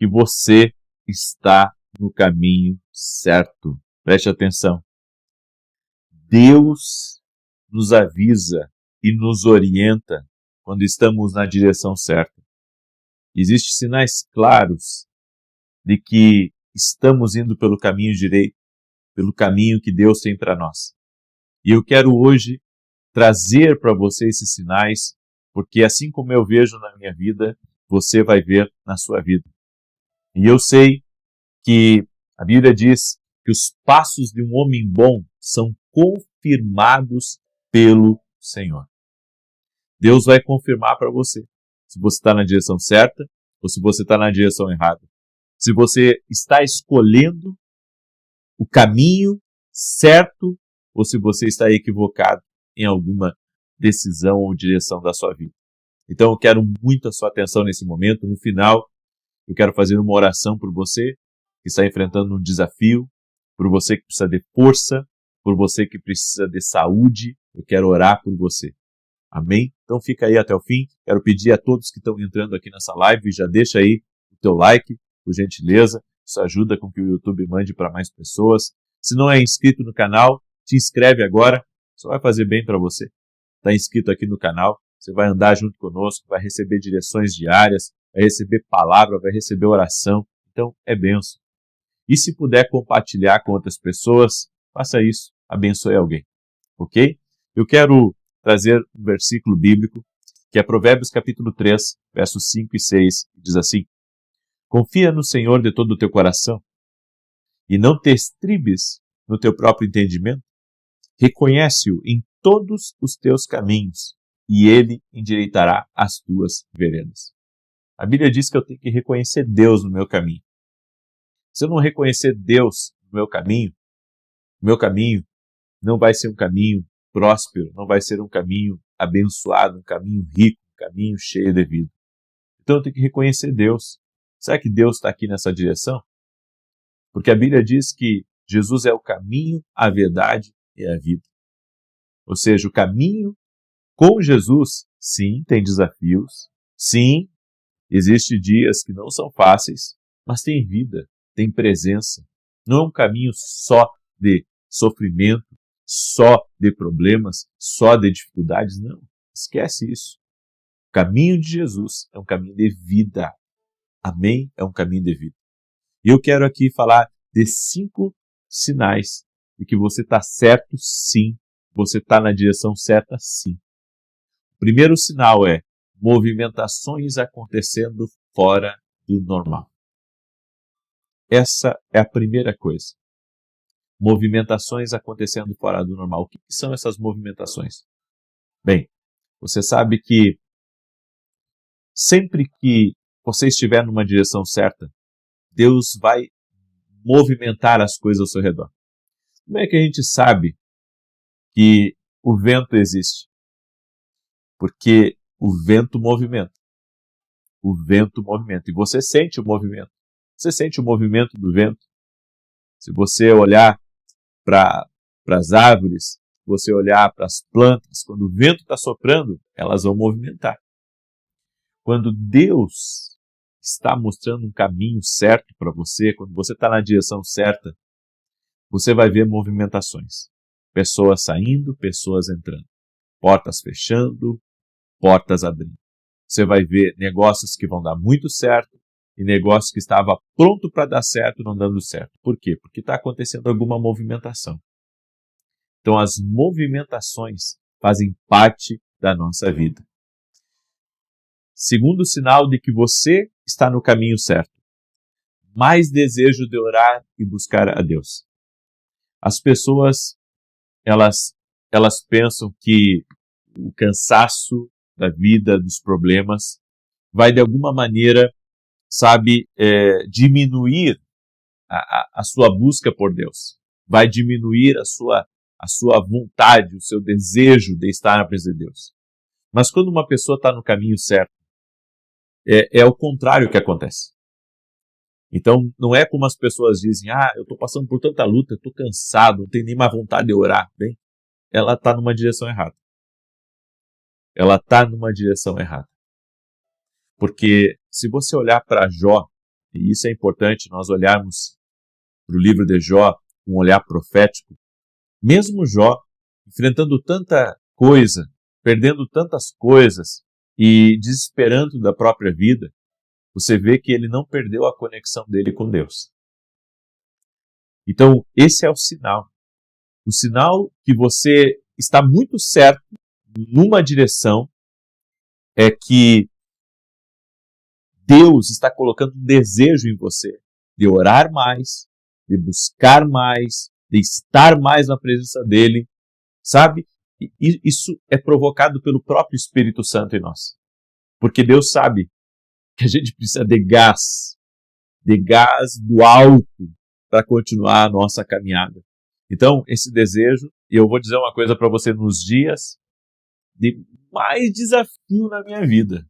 que você está no caminho certo. Preste atenção. Deus nos avisa e nos orienta quando estamos na direção certa. Existem sinais claros de que estamos indo pelo caminho direito, pelo caminho que Deus tem para nós. E eu quero hoje trazer para você esses sinais, porque assim como eu vejo na minha vida, você vai ver na sua vida. E eu sei que a Bíblia diz que os passos de um homem bom são confirmados pelo Senhor. Deus vai confirmar para você se você está na direção certa ou se você está na direção errada. Se você está escolhendo o caminho certo ou se você está equivocado em alguma decisão ou direção da sua vida. Então eu quero muito a sua atenção nesse momento. No final, eu quero fazer uma oração por você que está enfrentando um desafio, por você que precisa de força, por você que precisa de saúde. Eu quero orar por você. Amém? Então fica aí até o fim. Quero pedir a todos que estão entrando aqui nessa live, já deixa aí o teu like, por gentileza. Isso ajuda com que o YouTube mande para mais pessoas. Se não é inscrito no canal, te inscreve agora. Isso vai fazer bem para você. Está inscrito aqui no canal, você vai andar junto conosco, vai receber direções diárias, vai receber palavra, vai receber oração. Então é bênção. E se puder compartilhar com outras pessoas, faça isso, abençoe alguém. Ok? Eu quero trazer um versículo bíblico, que é Provérbios capítulo 3, versos 5 e 6, que diz assim: Confia no Senhor de todo o teu coração, e não te estribes no teu próprio entendimento. Reconhece-o em todos os teus caminhos, e ele endireitará as tuas veredas. A Bíblia diz que eu tenho que reconhecer Deus no meu caminho. Se eu não reconhecer Deus no meu caminho não vai ser um caminho próspero, não vai ser um caminho abençoado, um caminho rico, um caminho cheio de vida. Então eu tenho que reconhecer Deus. Será que Deus está aqui nessa direção? Porque a Bíblia diz que Jesus é o caminho, a verdade e a vida. Ou seja, o caminho com Jesus, sim, tem desafios, sim, existem dias que não são fáceis, mas tem vida, tem presença. Não é um caminho só de sofrimento, só de problemas, só de dificuldades, não. Esquece isso. O caminho de Jesus é um caminho de vida. Amém? É um caminho de vida. E eu quero aqui falar de 5 sinais de que você está certo, sim. Você está na direção certa, sim. O primeiro sinal é movimentações acontecendo fora do normal. Essa é a primeira coisa. Movimentações acontecendo fora do normal. O que são essas movimentações? Bem, você sabe que sempre que você estiver numa direção certa, Deus vai movimentar as coisas ao seu redor. Como é que a gente sabe que o vento existe? Porque o vento movimenta. O vento movimenta. E você sente o movimento. Você sente o movimento do vento. Se você olhar para as árvores, se você olhar para as plantas, quando o vento está soprando, elas vão movimentar. Quando Deus está mostrando um caminho certo para você, quando você está na direção certa, você vai ver movimentações. Pessoas saindo, pessoas entrando. Portas fechando, portas abrindo. Você vai ver negócios que vão dar muito certo e negócios que estavam pronto para dar certo não dando certo. Por quê? Porque está acontecendo alguma movimentação. Então as movimentações fazem parte da nossa vida. Segundo sinal de que você está no caminho certo. Mais desejo de orar e buscar a Deus. As pessoas, elas pensam que o cansaço da vida, dos problemas, vai de alguma maneira, diminuir a sua busca por Deus. Vai diminuir a sua vontade, o seu desejo de estar na presença de Deus. Mas quando uma pessoa está no caminho certo, é o contrário que acontece. Então, não é como as pessoas dizem, eu estou passando por tanta luta, estou cansado, não tenho nem mais vontade de orar. Bem, ela está numa direção errada. Ela está numa direção errada. Porque se você olhar para Jó, e isso é importante nós olharmos para o livro de Jó com um olhar profético. Mesmo Jó, enfrentando tanta coisa, perdendo tantas coisas e desesperando da própria vida, você vê que ele não perdeu a conexão dele com Deus. Então, esse é o sinal. O sinal que você está muito certo numa direção é que Deus está colocando um desejo em você de orar mais, de buscar mais, de estar mais na presença dele, sabe? E isso é provocado pelo próprio Espírito Santo em nós. Porque Deus sabe que a gente precisa de gás do alto para continuar a nossa caminhada. Então, esse desejo, e eu vou dizer uma coisa para você, nos dias de mais desafio na minha vida,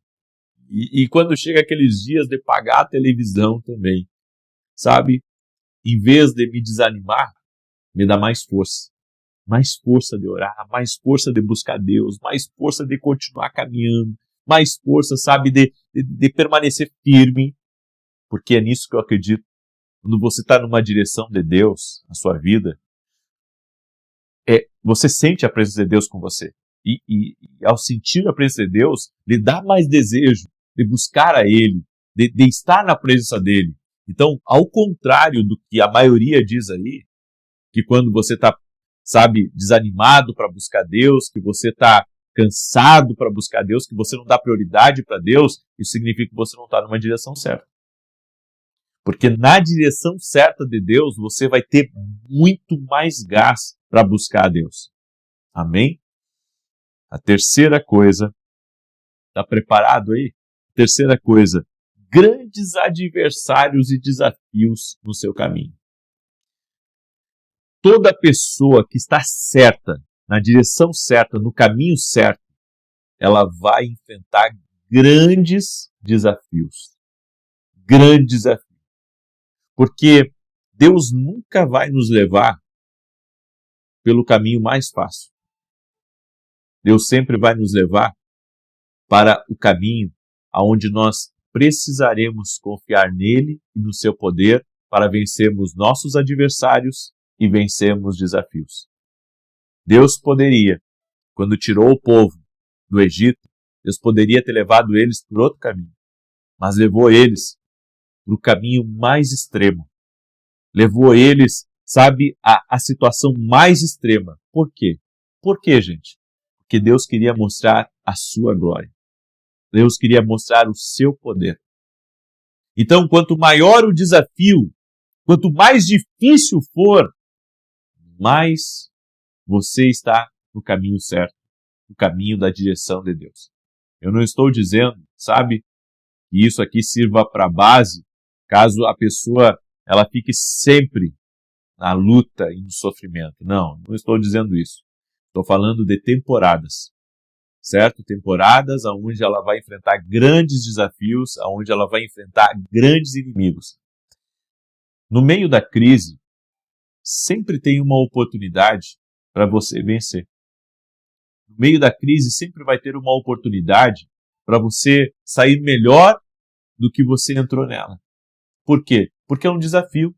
e quando chega aqueles dias de pagar a televisão também, sabe? Em vez de me desanimar, me dá mais força de orar, mais força de buscar Deus, mais força de continuar caminhando, mais força, sabe, de permanecer firme, porque é nisso que eu acredito. Quando você está numa direção de Deus na sua vida, você sente a presença de Deus com você. E ao sentir a presença de Deus, lhe dá mais desejo de buscar a Ele, de estar na presença dEle. Então, ao contrário do que a maioria diz aí, que quando você está, sabe, desanimado para buscar Deus, que você está cansado para buscar Deus, que você não dá prioridade para Deus, isso significa que você não está numa direção certa. Porque na direção certa de Deus, você vai ter muito mais gás para buscar a Deus. Amém? A terceira coisa, está preparado aí? Terceira coisa, grandes adversários e desafios no seu caminho. Toda pessoa que está certa, na direção certa, no caminho certo, ela vai enfrentar grandes desafios. Grandes desafios. Porque Deus nunca vai nos levar pelo caminho mais fácil. Deus sempre vai nos levar para o caminho aonde nós precisaremos confiar nele e no seu poder para vencermos nossos adversários e vencermos desafios. Deus poderia, quando tirou o povo do Egito, Deus poderia ter levado eles por outro caminho, mas levou eles para o caminho mais extremo. Levou eles, sabe, a situação mais extrema. Por quê? Por quê, gente? Porque Deus queria mostrar a sua glória. Deus queria mostrar o seu poder. Então, quanto maior o desafio, quanto mais difícil for, mais você está no caminho certo, no caminho da direção de Deus. Eu não estou dizendo, sabe, que isso aqui sirva para base, caso a pessoa ela fique sempre na luta e no sofrimento. Não estou dizendo isso. Estou falando de temporadas, certo? Temporadas onde ela vai enfrentar grandes desafios, onde ela vai enfrentar grandes inimigos. No meio da crise, sempre tem uma oportunidade para você vencer. No meio da crise, sempre vai ter uma oportunidade para você sair melhor do que você entrou nela. Por quê? Porque é um desafio.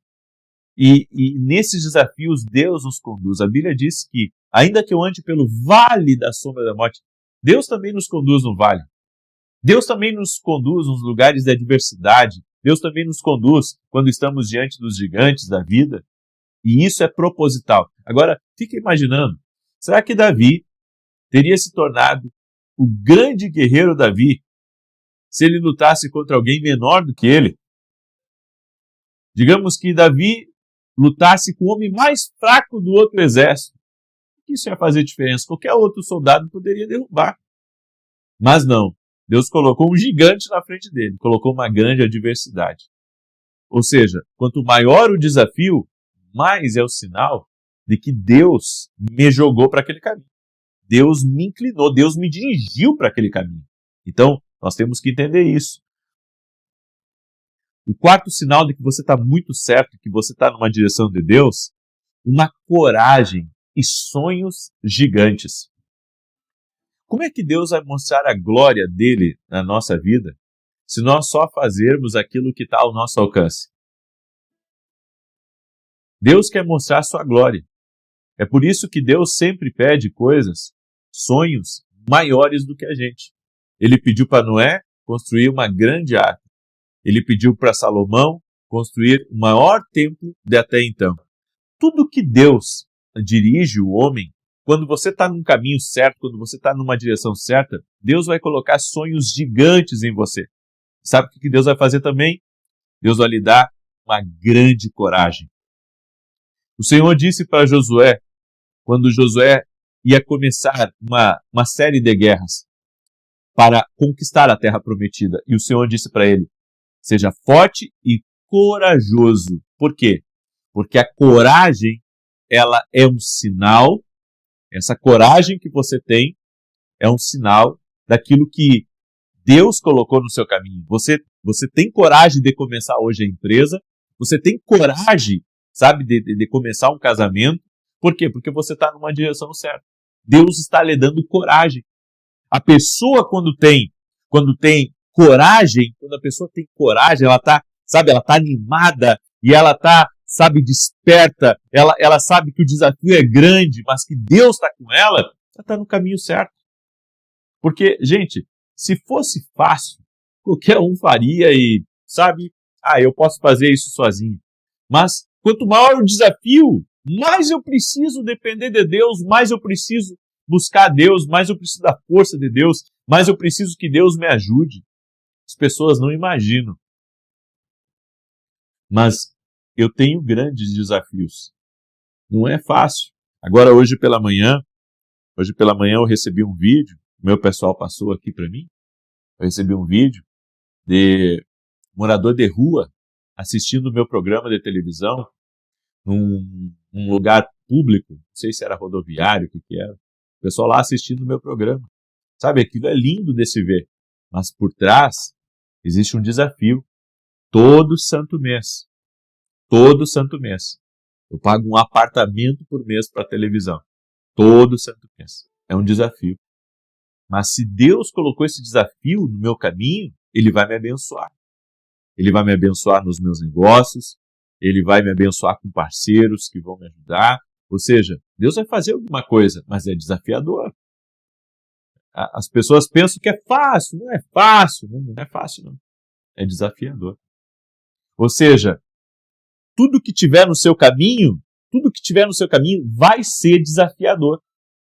E nesses desafios, Deus nos conduz. A Bíblia diz que, ainda que eu ande pelo vale da sombra da morte, Deus também nos conduz no vale. Deus também nos conduz nos lugares de adversidade. Deus também nos conduz quando estamos diante dos gigantes da vida. E isso é proposital. Agora, fica imaginando, será que Davi teria se tornado o grande guerreiro Davi se ele lutasse contra alguém menor do que ele? Digamos que Davi lutasse com o homem mais fraco do outro exército. Isso ia fazer diferença. Qualquer outro soldado poderia derrubar. Mas não. Deus colocou um gigante na frente dele. Colocou uma grande adversidade. Ou seja, quanto maior o desafio, mais é o sinal de que Deus me jogou para aquele caminho. Deus me inclinou, Deus me dirigiu para aquele caminho. Então, nós temos que entender isso. O quarto sinal de que você está muito certo, que você está numa direção de Deus, uma coragem e sonhos gigantes. Como é que Deus vai mostrar a glória dele na nossa vida se nós só fazermos aquilo que está ao nosso alcance. Deus quer mostrar a sua glória. É por isso que Deus sempre pede coisas, sonhos maiores do que a gente. Ele pediu para Noé construir uma grande arca. Ele pediu para Salomão construir o maior templo de até então. Tudo que Deus dirige o homem, quando você está num caminho certo, quando você está numa direção certa, Deus vai colocar sonhos gigantes em você. Sabe o que Deus vai fazer também? Deus vai lhe dar uma grande coragem. O Senhor disse para Josué, quando Josué ia começar uma série de guerras para conquistar a terra prometida, e o Senhor disse para ele, seja forte e corajoso. Por quê? Porque a coragem, ela é um sinal, essa coragem que você tem é um sinal daquilo que Deus colocou no seu caminho. Você tem coragem de começar hoje a empresa, você tem coragem, sabe, de começar um casamento. Por quê? Porque você está numa direção certa. Deus está lhe dando coragem. A pessoa quando tem coragem, quando a pessoa tem coragem, ela está, sabe, ela está animada e ela está, sabe, desperta, ela sabe que o desafio é grande, mas que Deus está com ela está no caminho certo. Porque, gente, se fosse fácil, qualquer um faria e, sabe, eu posso fazer isso sozinho. Mas quanto maior o desafio, mais eu preciso depender de Deus, mais eu preciso buscar Deus, mais eu preciso da força de Deus, mais eu preciso que Deus me ajude. As pessoas não imaginam. Mas eu tenho grandes desafios. Não é fácil. Agora, hoje pela manhã eu recebi um vídeo, o meu pessoal passou aqui para mim, eu recebi um vídeo de morador de rua assistindo o meu programa de televisão num lugar público, não sei se era rodoviário, o que era. O pessoal lá assistindo o meu programa. Sabe, aquilo é lindo de se ver. Mas por trás existe um desafio. Todo santo mês. Eu pago um apartamento por mês para a televisão. Todo santo mês. É um desafio. Mas se Deus colocou esse desafio no meu caminho, Ele vai me abençoar. Ele vai me abençoar nos meus negócios, Ele vai me abençoar com parceiros que vão me ajudar. Ou seja, Deus vai fazer alguma coisa, mas é desafiador. As pessoas pensam que é fácil, não é fácil, não é fácil não. É desafiador. Ou seja, tudo que tiver no seu caminho vai ser desafiador.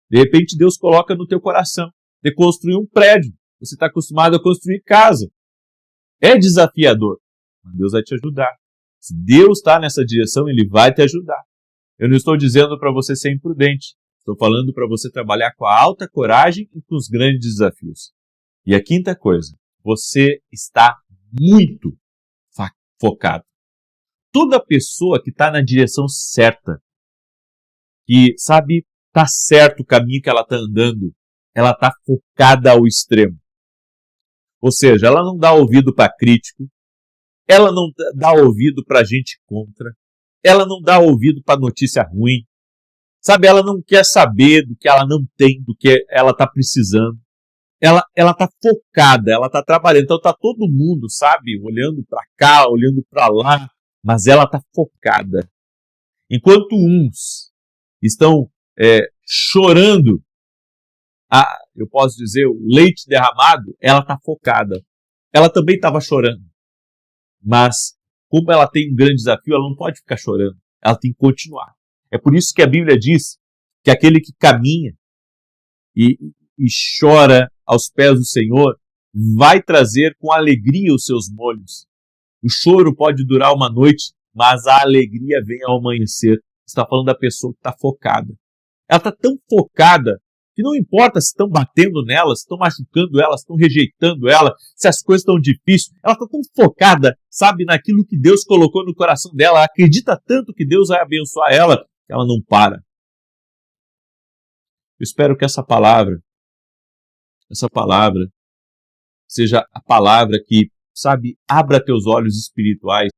De repente Deus coloca no teu coração de construir um prédio. Você está acostumado a construir casa. É desafiador, mas Deus vai te ajudar. Se Deus está nessa direção, Ele vai te ajudar. Eu não estou dizendo para você ser imprudente. Estou falando para você trabalhar com a alta coragem e com os grandes desafios. E a quinta coisa, você está muito focado. Toda pessoa que está na direção certa, que sabe, está certo o caminho que ela está andando, ela está focada ao extremo. Ou seja, ela não dá ouvido para crítico, ela não dá ouvido para gente contra, ela não dá ouvido para notícia ruim, sabe, ela não quer saber do que ela não tem, do que ela está precisando. Ela está focada, ela está trabalhando. Então está todo mundo, sabe, olhando para cá, olhando para lá, mas ela está focada. Enquanto uns estão chorando, eu posso dizer, o leite derramado, ela está focada. Ela também estava chorando. Mas, como ela tem um grande desafio, ela não pode ficar chorando. Ela tem que continuar. É por isso que a Bíblia diz que aquele que caminha e chora aos pés do Senhor vai trazer com alegria os seus molhos. O choro pode durar uma noite, mas a alegria vem ao amanhecer. Você está falando da pessoa que está focada. Ela está tão focada que não importa se estão batendo nela, se estão machucando ela, se estão rejeitando ela, se as coisas estão difíceis. Ela está tão focada, sabe, naquilo que Deus colocou no coração dela. Ela acredita tanto que Deus vai abençoar ela, que ela não para. Eu espero que essa palavra seja a palavra que, sabe, abra teus olhos espirituais.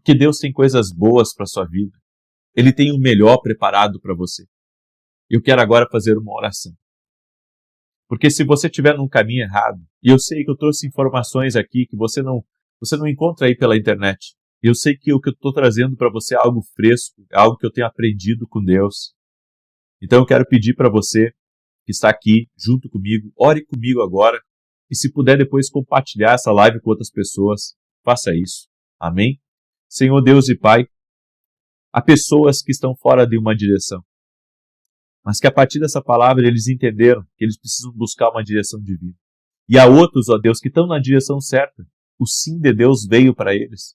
Porque Deus tem coisas boas para a sua vida. Ele tem o melhor preparado para você. Eu quero agora fazer uma oração. Porque se você estiver num caminho errado, e eu sei que eu trouxe informações aqui que você não encontra aí pela internet, e eu sei que o que eu estou trazendo para você é algo fresco, é algo que eu tenho aprendido com Deus. Então eu quero pedir para você que está aqui junto comigo, ore comigo agora, e se puder depois compartilhar essa live com outras pessoas, faça isso. Amém? Senhor Deus e Pai, há pessoas que estão fora de uma direção, mas que a partir dessa palavra eles entenderam que eles precisam buscar uma direção divina. E há outros, ó Deus, que estão na direção certa. O sim de Deus veio para eles.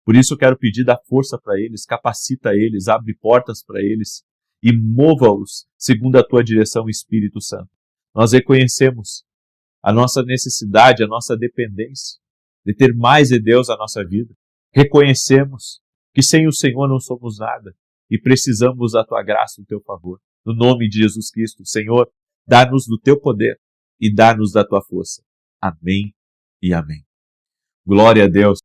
Por isso eu quero pedir, dá força para eles, capacita eles, abre portas para eles e mova-os segundo a tua direção, Espírito Santo. Nós reconhecemos a nossa necessidade, a nossa dependência de ter mais de Deus na nossa vida. Reconhecemos que sem o Senhor não somos nada e precisamos da tua graça e do teu favor. No nome de Jesus Cristo, Senhor, dá-nos do teu poder e dá-nos da tua força. Amém e amém. Glória a Deus.